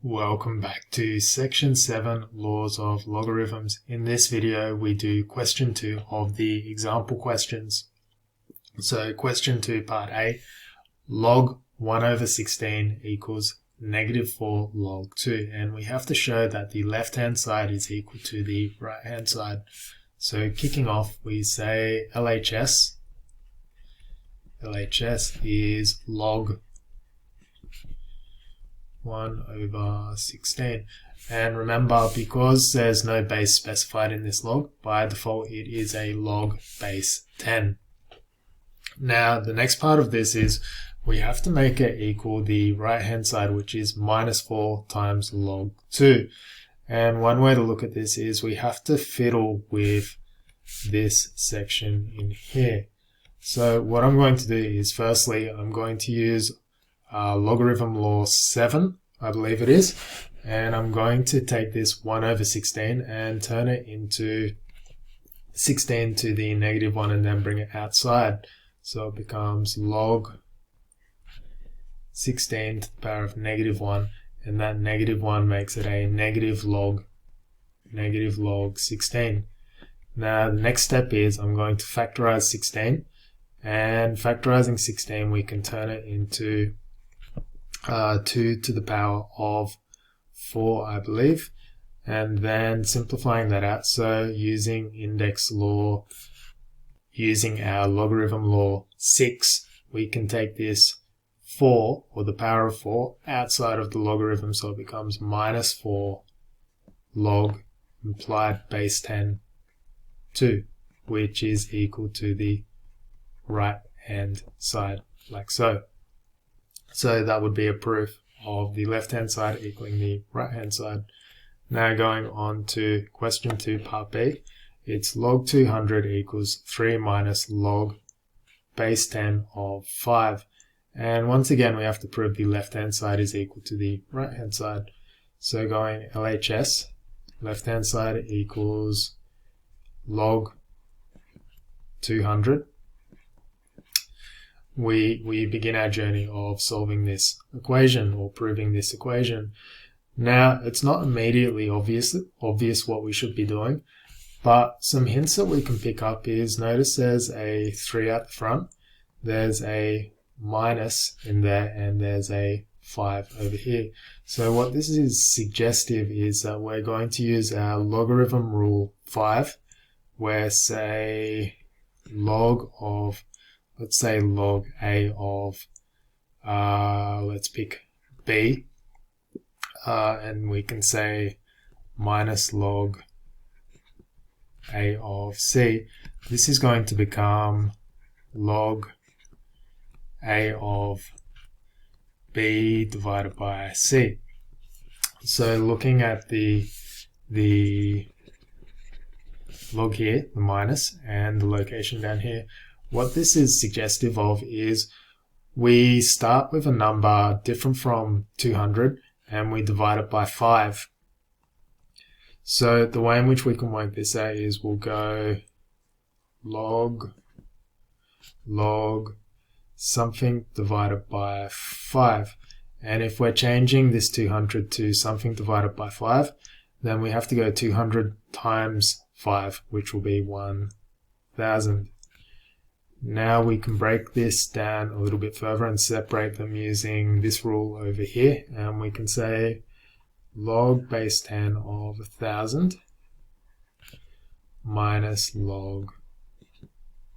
Welcome back to section 7, laws of logarithms. In this video we do question 2 of the example questions. So question 2 part A, log 1 over 16 equals negative 4 log 2, and we have to show that the left hand side is equal to the right hand side. So kicking off, we say LHS is log 1 over 16, and remember, because there's no base specified in this log, by default it is a log base 10. Now the next part of this is we have to make it equal the right hand side, which is minus 4 times log 2. And one way to look at this is we have to fiddle with this section in here. So what I'm going to do is, firstly, I'm going to use logarithm law 7, I believe it is, and I'm going to take this 1 over 16 and turn it into 16 to the negative 1 and then bring it outside. So it becomes log 16 to the power of negative 1, and that negative 1 makes it a negative log 16. Now the next step is I'm going to factorize 16, and factorizing 16 we can turn it into 2 to the power of 4, I believe, and then simplifying that out, so using index law, using our logarithm law 6, we can take this 4, or the power of 4, outside of the logarithm, so it becomes minus 4 log implied base 10 2, which is equal to the right hand side, like so. So that would be a proof of the left hand side equaling the right hand side. Now going on to question 2 part B, it's log 200 equals 3 minus log base 10 of 5. And once again we have to prove the left hand side is equal to the right hand side. So going LHS, left hand side equals log 200. We begin our journey of solving this equation or proving this equation. Now it's not immediately obvious what we should be doing, but some hints that we can pick up is, notice there's a 3 at the front, there's a minus in there, and there's a 5 over here. So what this is suggestive is that we're going to use our logarithm rule 5, where say log of, let's say log a of, let's pick b, and we can say minus log a of c. This is going to become log a of b divided by c. So looking at the log here, the minus, and the location down here, what this is suggestive of is we start with a number different from 200 and we divide it by 5. So the way in which we can work this out is we'll go log something divided by 5. And if we're changing this 200 to something divided by 5, then we have to go 200 times 5, which will be 1000. Now we can break this down a little bit further and separate them using this rule over here, and we can say log base 10 of 1000 minus log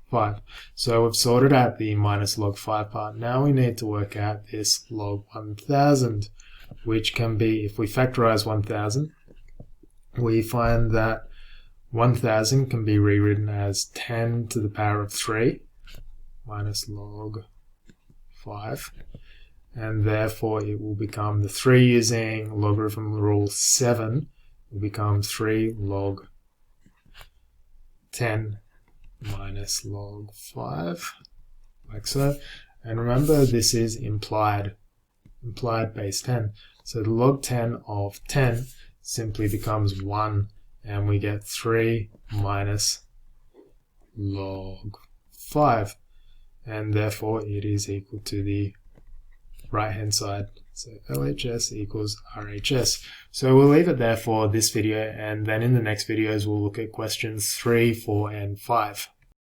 5. So we've sorted out the minus log 5 part. Now we need to work out this log 1000, which can be, if we factorize 1000, we find that 1000 can be rewritten as 10 to the power of 3 minus log 5, and therefore it will become, the 3 using logarithm rule 7 will become 3 log 10 minus log 5, like so. And remember, this is implied base 10, so the log 10 of 10 simply becomes 1, and we get 3 minus log 5, and therefore it is equal to the right hand side. So LHS equals RHS. So we'll leave it there for this video, and then in the next videos we'll look at questions 3, 4, and 5.